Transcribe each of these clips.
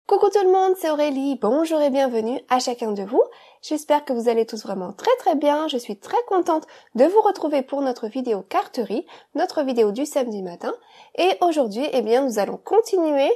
Coucou tout le monde, c'est Aurélie, bonjour et bienvenue à chacun de vous. J'espère que vous allez tous vraiment très bien, je suis très contente de vous retrouver pour notre vidéo carterie, notre vidéo du samedi matin. Et aujourd'hui, nous allons continuer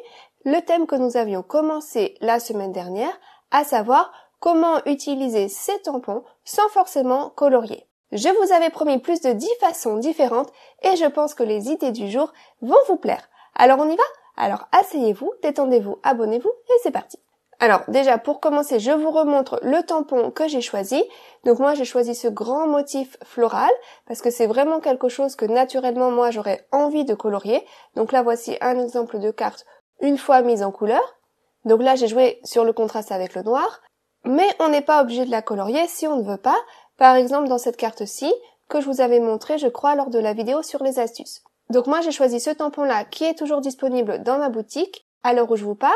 le thème que nous avions commencé la semaine dernière, à savoir comment utiliser ces tampons sans forcément colorier. Je vous avais promis plus de 10 façons différentes et je pense que les idées du jour vont vous plaire. Alors on y va ? Alors asseyez-vous, détendez-vous, abonnez-vous et c'est parti. Alors déjà pour commencer, je vous remontre le tampon que j'ai choisi. Donc moi j'ai choisi ce grand motif floral parce que c'est vraiment quelque chose que naturellement moi j'aurais envie de colorier. Donc là voici un exemple de carte une fois mise en couleur. Donc là j'ai joué sur le contraste avec le noir. Mais on n'est pas obligé de la colorier si on ne veut pas. Par exemple dans cette carte-ci que je vous avais montré je crois lors de la vidéo sur les astuces. Donc moi j'ai choisi ce tampon-là qui est toujours disponible dans ma boutique à l'heure où je vous parle.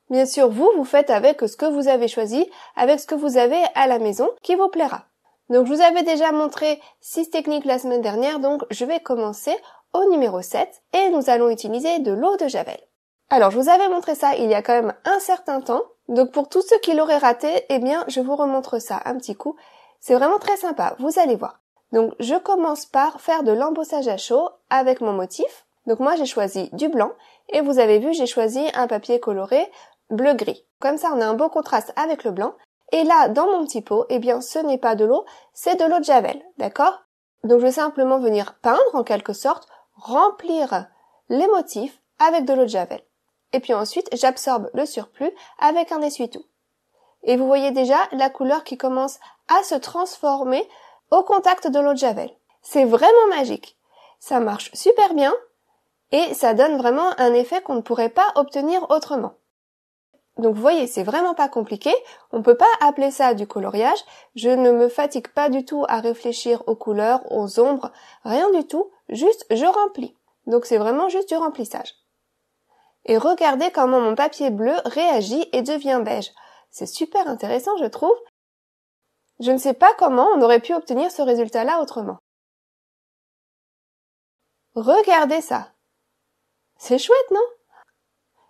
Bien sûr, vous faites avec ce que vous avez choisi, avec ce que vous avez à la maison qui vous plaira. Donc je vous avais déjà montré 6 techniques la semaine dernière, donc je vais commencer au numéro 7 et nous allons utiliser de l'eau de javel. Alors je vous avais montré ça il y a quand même un certain temps, donc pour tous ceux qui l'auraient raté, je vous remontre ça un petit coup. C'est vraiment très sympa, vous allez voir. Donc je commence par faire de l'embossage à chaud avec mon motif. Donc moi j'ai choisi du blanc et vous avez vu j'ai choisi un papier coloré bleu-gris. Comme ça on a un beau contraste avec le blanc. Et là dans mon petit pot, ce n'est pas de l'eau, c'est de l'eau de javel, d'accord? Donc je vais simplement venir peindre en quelque sorte, remplir les motifs avec de l'eau de javel. Et puis ensuite j'absorbe le surplus avec un essuie-tout. Et vous voyez déjà la couleur qui commence à se transformer au contact de l'eau de javel. C'est vraiment magique. Ça marche super bien et ça donne vraiment un effet qu'on ne pourrait pas obtenir autrement. Donc vous voyez, c'est vraiment pas compliqué. On peut pas appeler ça du coloriage. Je ne me fatigue pas du tout à réfléchir aux couleurs, aux ombres, rien du tout. Juste, je remplis. Donc c'est vraiment juste du remplissage. Et regardez comment mon papier bleu réagit et devient beige. C'est super intéressant, je trouve. Je ne sais pas comment on aurait pu obtenir ce résultat-là autrement. Regardez ça. C'est chouette, non?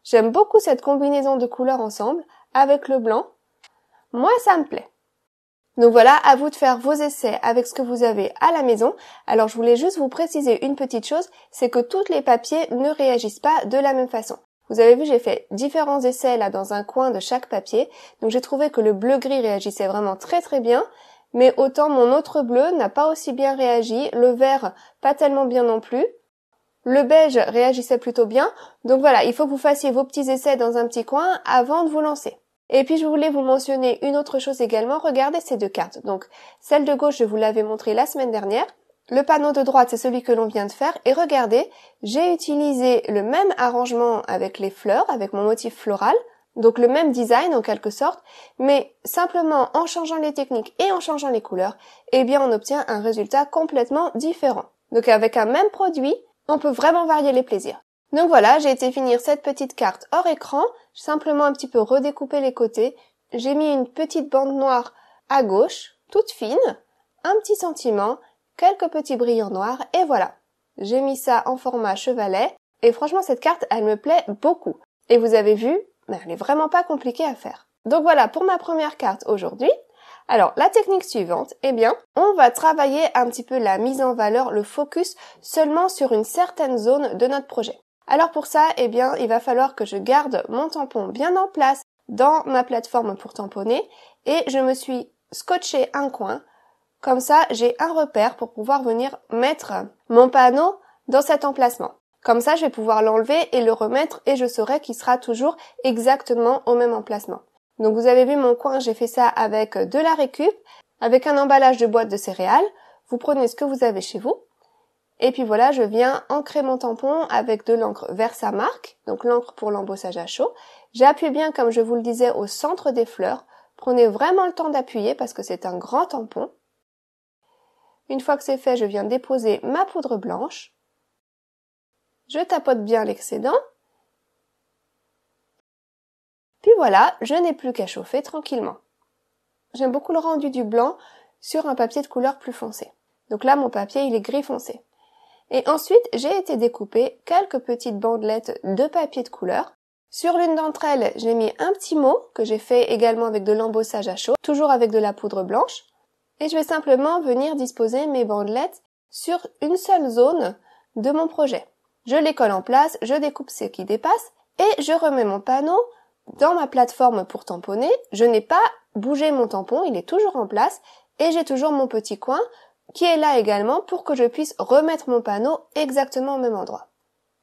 J'aime beaucoup cette combinaison de couleurs ensemble, avec le blanc. Moi, ça me plaît. Donc voilà, à vous de faire vos essais avec ce que vous avez à la maison. Alors je voulais juste vous préciser une petite chose, c'est que tous les papiers ne réagissent pas de la même façon. Vous avez vu, j'ai fait différents essais là dans un coin de chaque papier. Donc j'ai trouvé que le bleu-gris réagissait vraiment très bien. Mais autant mon autre bleu n'a pas aussi bien réagi. Le vert, pas tellement bien non plus. Le beige réagissait plutôt bien. Donc voilà, il faut que vous fassiez vos petits essais dans un petit coin avant de vous lancer. Et puis je voulais vous mentionner une autre chose également. Regardez ces deux cartes. Donc celle de gauche, je vous l'avais montrée la semaine dernière. Le panneau de droite, c'est celui que l'on vient de faire. Et regardez, j'ai utilisé le même arrangement avec les fleurs, avec mon motif floral. Donc le même design en quelque sorte. Mais simplement en changeant les techniques et en changeant les couleurs, on obtient un résultat complètement différent. Donc avec un même produit, on peut vraiment varier les plaisirs. Donc voilà, j'ai été finir cette petite carte hors écran. J'ai simplement un petit peu redécoupé les côtés. J'ai mis une petite bande noire à gauche, toute fine, un petit sentiment, quelques petits brillants noirs, et voilà. J'ai mis ça en format chevalet, et franchement cette carte, elle me plaît beaucoup. Et vous avez vu, elle n'est vraiment pas compliquée à faire. Donc voilà pour ma première carte aujourd'hui. Alors la technique suivante, on va travailler un petit peu la mise en valeur, le focus seulement sur une certaine zone de notre projet. Alors pour ça, il va falloir que je garde mon tampon bien en place dans ma plateforme pour tamponner, et je me suis scotché un coin. Comme ça, j'ai un repère pour pouvoir venir mettre mon panneau dans cet emplacement. Comme ça, je vais pouvoir l'enlever et le remettre et je saurai qu'il sera toujours exactement au même emplacement. Donc vous avez vu mon coin, j'ai fait ça avec de la récup, avec un emballage de boîte de céréales. Vous prenez ce que vous avez chez vous. Et puis voilà, je viens ancrer mon tampon avec de l'encre Versamark, donc l'encre pour l'embossage à chaud. J'appuie bien, comme je vous le disais, au centre des fleurs. Prenez vraiment le temps d'appuyer parce que c'est un grand tampon. Une fois que c'est fait, je viens déposer ma poudre blanche. Je tapote bien l'excédent. Puis voilà, je n'ai plus qu'à chauffer tranquillement. J'aime beaucoup le rendu du blanc sur un papier de couleur plus foncé. Donc là, mon papier, il est gris foncé. Et ensuite, j'ai été découper quelques petites bandelettes de papier de couleur. Sur l'une d'entre elles, j'ai mis un petit mot que j'ai fait également avec de l'embossage à chaud, toujours avec de la poudre blanche. Et je vais simplement venir disposer mes bandelettes sur une seule zone de mon projet. Je les colle en place, je découpe ce qui dépasse et je remets mon panneau dans ma plateforme pour tamponner. Je n'ai pas bougé mon tampon, il est toujours en place et j'ai toujours mon petit coin qui est là également pour que je puisse remettre mon panneau exactement au même endroit.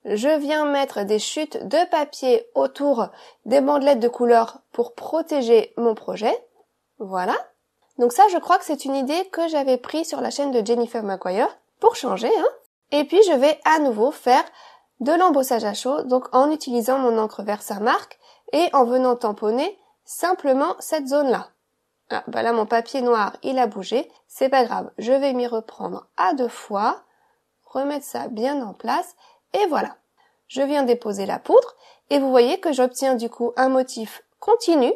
Je viens mettre des chutes de papier autour des bandelettes de couleur pour protéger mon projet. Voilà. Donc ça, je crois que c'est une idée que j'avais prise sur la chaîne de Jennifer McGuire pour changer, hein. Et puis, je vais à nouveau faire de l'embossage à chaud, donc en utilisant mon encre Versamark et en venant tamponner simplement cette zone-là. Ah, bah là, mon papier noir, il a bougé. C'est pas grave. Je vais m'y reprendre à 2 fois, remettre ça bien en place. Et voilà, je viens déposer la poudre et vous voyez que j'obtiens du coup un motif continu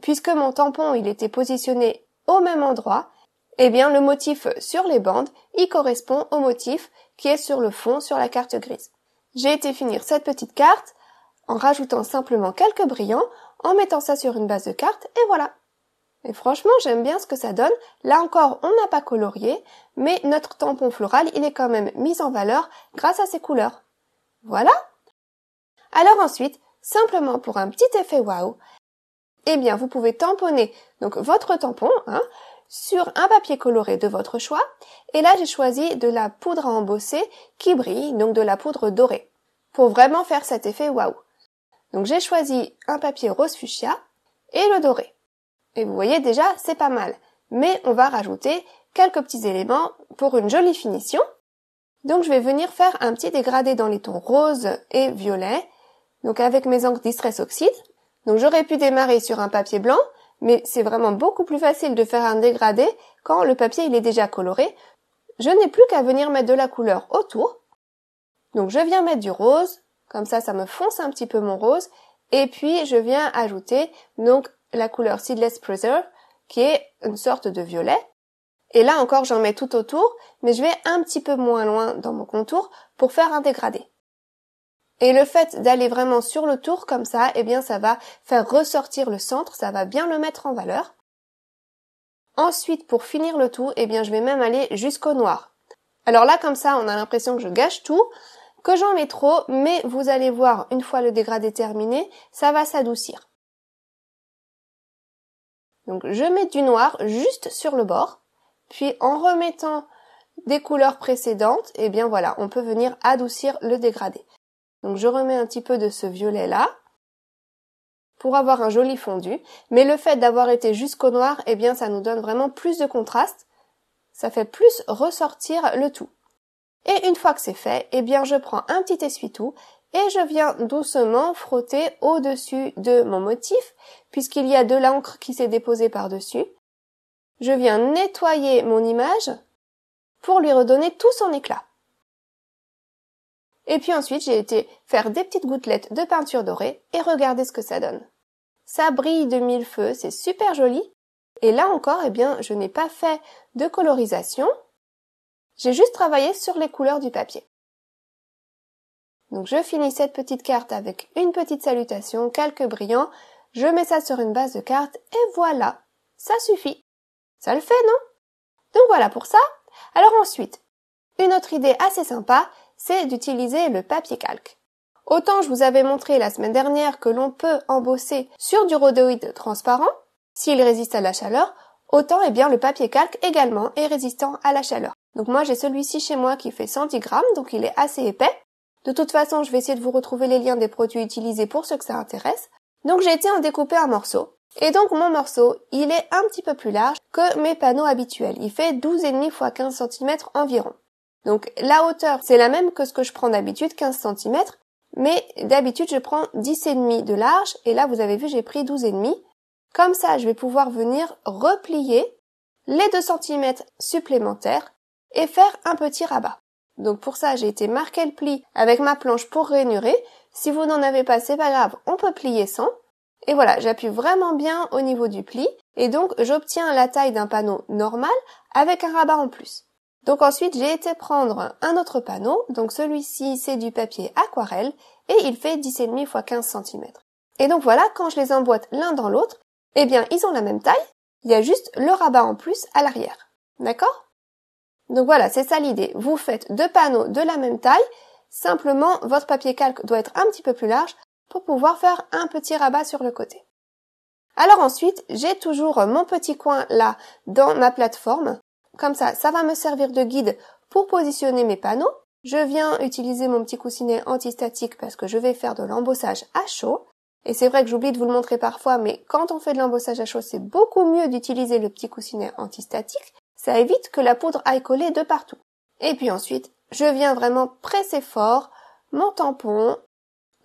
puisque mon tampon il était positionné au même endroit. Eh bien le motif sur les bandes, il correspond au motif qui est sur le fond sur la carte grise. J'ai été finir cette petite carte en rajoutant simplement quelques brillants, en mettant ça sur une base de carte et voilà. Et franchement, j'aime bien ce que ça donne. Là encore, on n'a pas colorié, mais notre tampon floral, il est quand même mis en valeur grâce à ses couleurs. Voilà. Alors ensuite, simplement pour un petit effet waouh, eh bien, vous pouvez tamponner donc votre tampon sur un papier coloré de votre choix. Et là, j'ai choisi de la poudre à embosser qui brille, donc de la poudre dorée, pour vraiment faire cet effet waouh. Donc j'ai choisi un papier rose fuchsia et le doré. Et vous voyez déjà, c'est pas mal. Mais on va rajouter quelques petits éléments pour une jolie finition. Donc je vais venir faire un petit dégradé dans les tons rose et violet, donc avec mes encres Distress Oxide. Donc j'aurais pu démarrer sur un papier blanc, mais c'est vraiment beaucoup plus facile de faire un dégradé quand le papier il est déjà coloré. Je n'ai plus qu'à venir mettre de la couleur autour. Donc je viens mettre du rose, comme ça me fonce un petit peu mon rose, et puis je viens ajouter donc la couleur Seedless Preserve, qui est une sorte de violet. Et là encore, j'en mets tout autour, mais je vais un petit peu moins loin dans mon contour pour faire un dégradé. Et le fait d'aller vraiment sur le tour comme ça, eh bien ça va faire ressortir le centre, ça va bien le mettre en valeur. Ensuite, pour finir le tout, eh bien je vais même aller jusqu'au noir. Alors là, comme ça, on a l'impression que je gâche tout, que j'en mets trop, mais vous allez voir, une fois le dégradé terminé, ça va s'adoucir. Donc je mets du noir juste sur le bord, puis en remettant des couleurs précédentes, eh bien voilà, on peut venir adoucir le dégradé. Donc je remets un petit peu de ce violet là, pour avoir un joli fondu, mais le fait d'avoir été jusqu'au noir, eh bien ça nous donne vraiment plus de contraste, ça fait plus ressortir le tout. Et une fois que c'est fait, eh bien je prends un petit essuie-tout et je viens doucement frotter au-dessus de mon motif, puisqu'il y a de l'encre qui s'est déposée par-dessus. Je viens nettoyer mon image pour lui redonner tout son éclat. Et puis ensuite, j'ai été faire des petites gouttelettes de peinture dorée et regardez ce que ça donne. Ça brille de mille feux, c'est super joli. Et là encore, eh bien, je n'ai pas fait de colorisation. J'ai juste travaillé sur les couleurs du papier. Donc je finis cette petite carte avec une petite salutation, quelques brillants, je mets ça sur une base de carte et voilà, ça suffit. Ça le fait, non? Donc voilà pour ça. Alors ensuite, une autre idée assez sympa, c'est d'utiliser le papier calque. Autant je vous avais montré la semaine dernière que l'on peut embosser sur du rhodoïde transparent, s'il résiste à la chaleur, autant eh bien le papier calque également est résistant à la chaleur. Donc moi j'ai celui-ci chez moi qui fait 110 grammes, donc il est assez épais. De toute façon, je vais essayer de vous retrouver les liens des produits utilisés pour ceux que ça intéresse. Donc j'ai été en découper un morceau. Et donc mon morceau, il est un petit peu plus large que mes panneaux habituels. Il fait 12,5 x 15 cm environ. Donc la hauteur, c'est la même que ce que je prends d'habitude, 15 cm. Mais d'habitude, je prends 10,5 de large. Et là, vous avez vu, j'ai pris 12,5. Comme ça, je vais pouvoir venir replier les 2 cm supplémentaires et faire un petit rabat. Donc pour ça, j'ai été marquer le pli avec ma planche pour rainurer. Si vous n'en avez pas, c'est pas grave, on peut plier sans. Et voilà, j'appuie vraiment bien au niveau du pli. Et donc, j'obtiens la taille d'un panneau normal avec un rabat en plus. Donc ensuite, j'ai été prendre un autre panneau. Donc celui-ci, c'est du papier aquarelle et il fait 10,5 x 15 cm. Et donc voilà, quand je les emboîte l'un dans l'autre, eh bien, ils ont la même taille. Il y a juste le rabat en plus à l'arrière. D'accord? Donc voilà, c'est ça l'idée. Vous faites deux panneaux de la même taille. Simplement, votre papier calque doit être un petit peu plus large pour pouvoir faire un petit rabat sur le côté. Alors ensuite, j'ai toujours mon petit coin là dans ma plateforme. Comme ça va me servir de guide pour positionner mes panneaux. Je viens utiliser mon petit coussinet antistatique parce que je vais faire de l'embossage à chaud. Et c'est vrai que j'oublie de vous le montrer parfois, mais quand on fait de l'embossage à chaud, c'est beaucoup mieux d'utiliser le petit coussinet antistatique. Ça évite que la poudre aille coller de partout. Et puis ensuite, je viens vraiment presser fort mon tampon.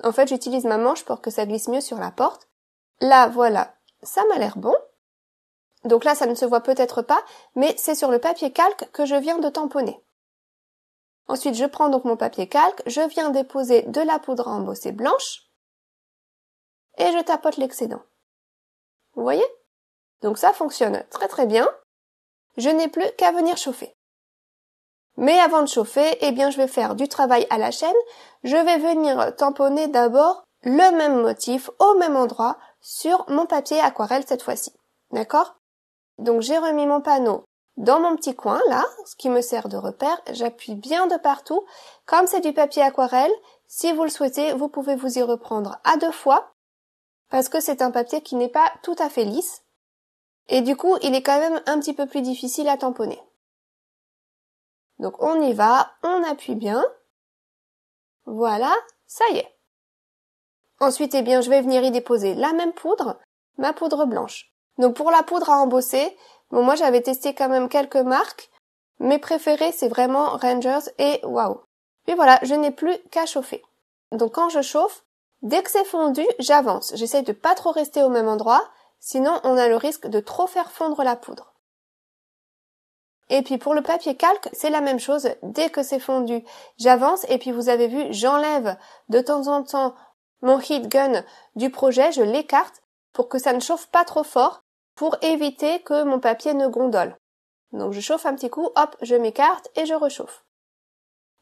En fait, j'utilise ma manche pour que ça glisse mieux sur la porte. Là, voilà, ça m'a l'air bon. Donc là, ça ne se voit peut-être pas, mais c'est sur le papier calque que je viens de tamponner. Ensuite, je prends donc mon papier calque, je viens déposer de la poudre à embosser blanche et je tapote l'excédent. Vous voyez? Donc ça fonctionne très très bien. Je n'ai plus qu'à venir chauffer. Mais avant de chauffer, eh bien, je vais faire du travail à la chaîne. Je vais venir tamponner d'abord le même motif au même endroit sur mon papier aquarelle cette fois-ci. D'accord? Donc j'ai remis mon panneau dans mon petit coin là, ce qui me sert de repère. J'appuie bien de partout. Comme c'est du papier aquarelle, si vous le souhaitez, vous pouvez vous y reprendre à 2 fois parce que c'est un papier qui n'est pas tout à fait lisse. Et du coup, il est quand même un petit peu plus difficile à tamponner. Donc on y va, on appuie bien. Voilà, ça y est. Ensuite, eh bien, je vais venir y déposer la même poudre, ma poudre blanche. Donc pour la poudre à embosser, bon, moi j'avais testé quand même quelques marques. Mes préférés, c'est vraiment Rangers et Wow. Puis voilà, je n'ai plus qu'à chauffer. Donc quand je chauffe, dès que c'est fondu, j'avance. J'essaye de pas trop rester au même endroit, sinon on a le risque de trop faire fondre la poudre. Et puis pour le papier calque, c'est la même chose. Dès que c'est fondu, j'avance. Et puis vous avez vu, j'enlève de temps en temps mon heat gun du projet, je l'écarte pour que ça ne chauffe pas trop fort, pour éviter que mon papier ne gondole. Donc je chauffe un petit coup, hop, je m'écarte et je rechauffe.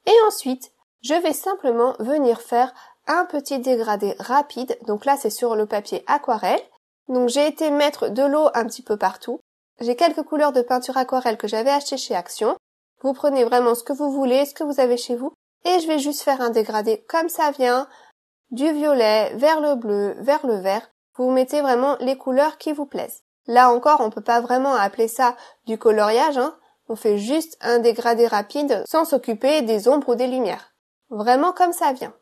Et ensuite, je vais simplement venir faire un petit dégradé rapide. Donc là, c'est sur le papier aquarelle. Donc j'ai été mettre de l'eau un petit peu partout. J'ai quelques couleurs de peinture aquarelle que j'avais achetées chez Action. Vous prenez vraiment ce que vous voulez, ce que vous avez chez vous. Et je vais juste faire un dégradé comme ça vient, du violet vers le bleu, vers le vert. Vous mettez vraiment les couleurs qui vous plaisent. Là encore, on peut pas vraiment appeler ça du coloriage, hein. On fait juste un dégradé rapide sans s'occuper des ombres ou des lumières. Vraiment comme ça vient.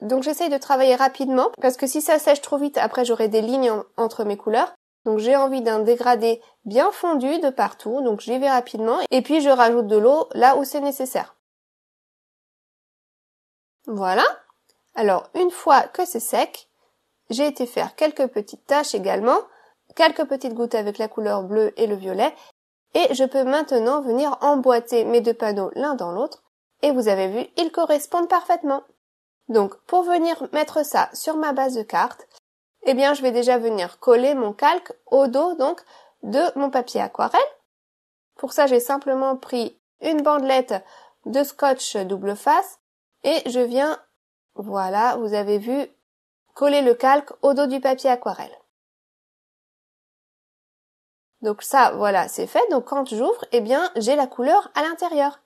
Donc j'essaye de travailler rapidement parce que si ça sèche trop vite, après j'aurai des lignes entre mes couleurs. Donc j'ai envie d'un dégradé bien fondu de partout, donc j'y vais rapidement et puis je rajoute de l'eau là où c'est nécessaire. Voilà. Alors une fois que c'est sec, j'ai été faire quelques petites taches également, quelques petites gouttes avec la couleur bleue et le violet, et je peux maintenant venir emboîter mes deux panneaux l'un dans l'autre, et vous avez vu, ils correspondent parfaitement. Donc pour venir mettre ça sur ma base de carte, eh bien, je vais déjà venir coller mon calque au dos, donc, de mon papier aquarelle. Pour ça, j'ai simplement pris une bandelette de scotch double face et je viens, voilà, vous avez vu, coller le calque au dos du papier aquarelle. Donc ça, voilà, c'est fait. Donc quand j'ouvre, eh bien, j'ai la couleur à l'intérieur.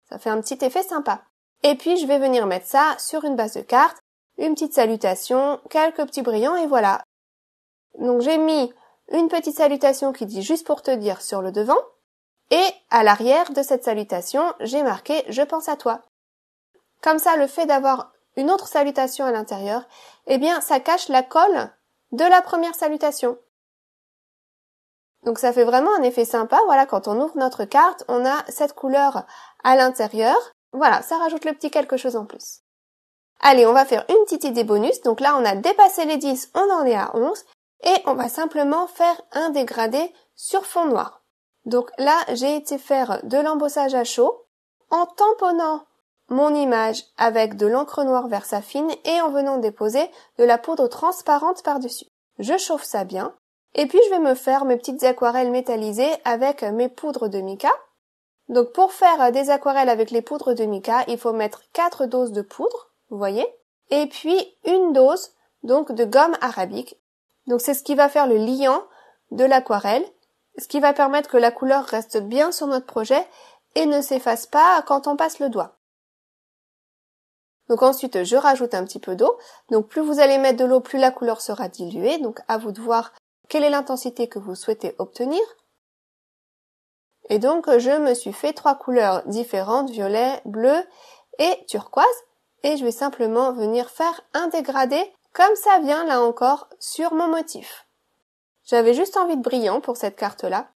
Ça fait un petit effet sympa. Et puis, je vais venir mettre ça sur une base de carte. Une petite salutation, quelques petits brillants et voilà. Donc j'ai mis une petite salutation qui dit juste pour te dire sur le devant et à l'arrière de cette salutation, j'ai marqué je pense à toi. Comme ça, le fait d'avoir une autre salutation à l'intérieur, eh bien ça cache la colle de la première salutation. Donc ça fait vraiment un effet sympa, voilà, quand on ouvre notre carte, on a cette couleur à l'intérieur. Voilà, ça rajoute le petit quelque chose en plus. Allez, on va faire une petite idée bonus. Donc là, on a dépassé les 10, on en est à 11. Et on va simplement faire un dégradé sur fond noir. Donc là, j'ai été faire de l'embossage à chaud en tamponnant mon image avec de l'encre noire Versafine et en venant déposer de la poudre transparente par-dessus. Je chauffe ça bien. Et puis, je vais me faire mes petites aquarelles métallisées avec mes poudres de mica. Donc pour faire des aquarelles avec les poudres de mica, il faut mettre 4 doses de poudre, vous voyez, et puis une dose donc de gomme arabique. Donc c'est ce qui va faire le liant de l'aquarelle, ce qui va permettre que la couleur reste bien sur notre projet et ne s'efface pas quand on passe le doigt. Donc ensuite, je rajoute un petit peu d'eau. Donc plus vous allez mettre de l'eau, plus la couleur sera diluée. Donc à vous de voir quelle est l'intensité que vous souhaitez obtenir. Et donc je me suis fait 3 couleurs différentes, violet, bleu et turquoise. Et je vais simplement venir faire un dégradé comme ça vient là encore sur mon motif. J'avais juste envie de brillant pour cette carte-là.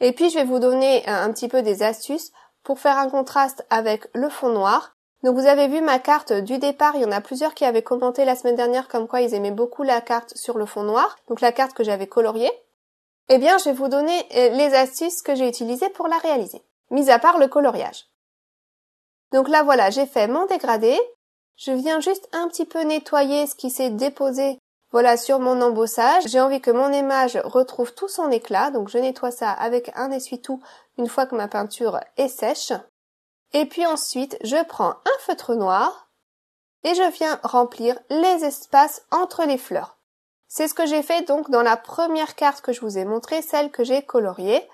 Et puis je vais vous donner un petit peu des astuces pour faire un contraste avec le fond noir. Donc vous avez vu ma carte du départ, il y en a plusieurs qui avaient commenté la semaine dernière comme quoi ils aimaient beaucoup la carte sur le fond noir, donc la carte que j'avais coloriée. Eh bien je vais vous donner les astuces que j'ai utilisées pour la réaliser, mis à part le coloriage. Donc là voilà, j'ai fait mon dégradé, je viens juste un petit peu nettoyer ce qui s'est déposé voilà sur mon embossage. J'ai envie que mon émage retrouve tout son éclat, donc je nettoie ça avec un essuie-tout une fois que ma peinture est sèche. Et puis ensuite, je prends un feutre noir et je viens remplir les espaces entre les fleurs. C'est ce que j'ai fait donc dans la première carte que je vous ai montrée, celle que j'ai coloriée.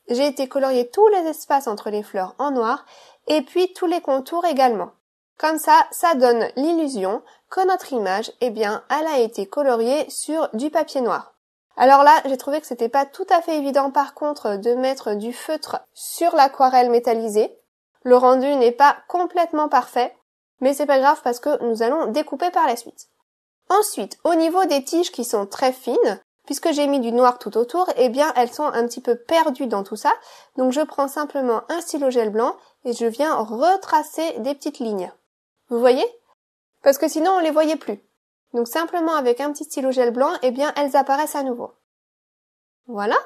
J'ai été colorier tous les espaces entre les fleurs en noir et puis tous les contours également. Comme ça, ça donne l'illusion que notre image, eh bien, elle a été coloriée sur du papier noir. Alors là, j'ai trouvé que c'était pas tout à fait évident par contre de mettre du feutre sur l'aquarelle métallisée. Le rendu n'est pas complètement parfait, mais c'est pas grave parce que nous allons découper par la suite. Ensuite, au niveau des tiges qui sont très fines, puisque j'ai mis du noir tout autour, eh bien elles sont un petit peu perdues dans tout ça. Donc je prends simplement un stylo gel blanc et je viens retracer des petites lignes. Vous voyez? Parce que sinon on les voyait plus. Donc simplement avec un petit stylo gel blanc, eh bien elles apparaissent à nouveau. Voilà.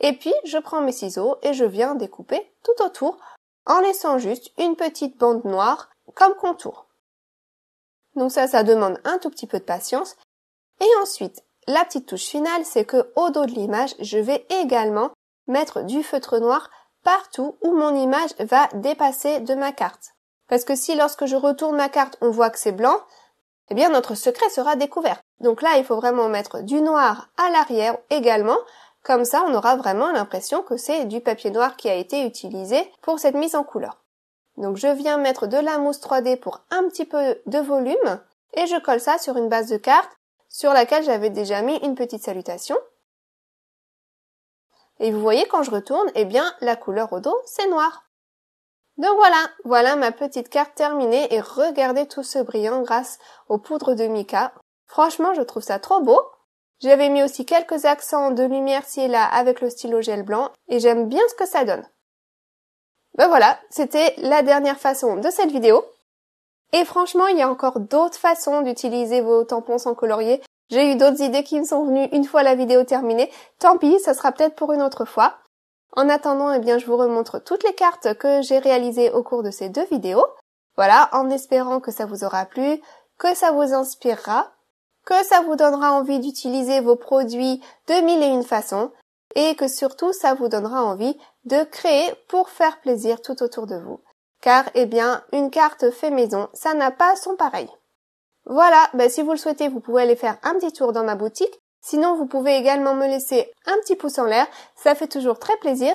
Et puis, je prends mes ciseaux et je viens découper tout autour en laissant juste une petite bande noire comme contour. Donc ça demande un tout petit peu de patience. Et ensuite, la petite touche finale, c'est que au dos de l'image, je vais également mettre du feutre noir partout où mon image va dépasser de ma carte. Parce que si lorsque je retourne ma carte, on voit que c'est blanc, eh bien notre secret sera découvert. Donc là, il faut vraiment mettre du noir à l'arrière également. Comme ça, on aura vraiment l'impression que c'est du papier noir qui a été utilisé pour cette mise en couleur. Donc je viens mettre de la mousse 3D pour un petit peu de volume et je colle ça sur une base de carte sur laquelle j'avais déjà mis une petite salutation. Et vous voyez, quand je retourne, eh bien la couleur au dos, c'est noir. Donc voilà ma petite carte terminée et regardez tout ce brillant grâce aux poudres de mica. Franchement, je trouve ça trop beau. J'avais mis aussi quelques accents de lumière ci et là avec le stylo gel blanc et j'aime bien ce que ça donne. Ben voilà, c'était la dernière façon de cette vidéo. Et franchement, il y a encore d'autres façons d'utiliser vos tampons sans colorier. J'ai eu d'autres idées qui me sont venues une fois la vidéo terminée. Tant pis, ça sera peut-être pour une autre fois. En attendant, eh bien, je vous remontre toutes les cartes que j'ai réalisées au cours de ces 2 vidéos. Voilà, en espérant que ça vous aura plu, que ça vous inspirera, que ça vous donnera envie d'utiliser vos produits de 1001 façons et que surtout ça vous donnera envie de créer pour faire plaisir tout autour de vous. Car, eh bien, une carte fait maison, ça n'a pas son pareil. Voilà, si vous le souhaitez, vous pouvez aller faire un petit tour dans ma boutique. Sinon, vous pouvez également me laisser un petit pouce en l'air, ça fait toujours très plaisir.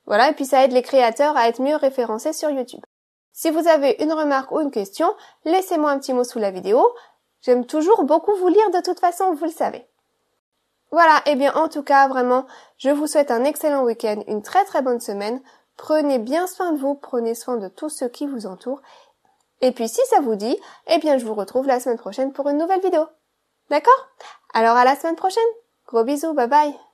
Voilà, et puis ça aide les créateurs à être mieux référencés sur YouTube. Si vous avez une remarque ou une question, laissez-moi un petit mot sous la vidéo. J'aime toujours beaucoup vous lire de toute façon, vous le savez. Voilà, et bien en tout cas, vraiment, je vous souhaite un excellent week-end, une très très bonne semaine. Prenez bien soin de vous, prenez soin de tous ceux qui vous entourent. Et puis si ça vous dit, eh bien je vous retrouve la semaine prochaine pour une nouvelle vidéo. D'accord? Alors à la semaine prochaine. Gros bisous, bye bye.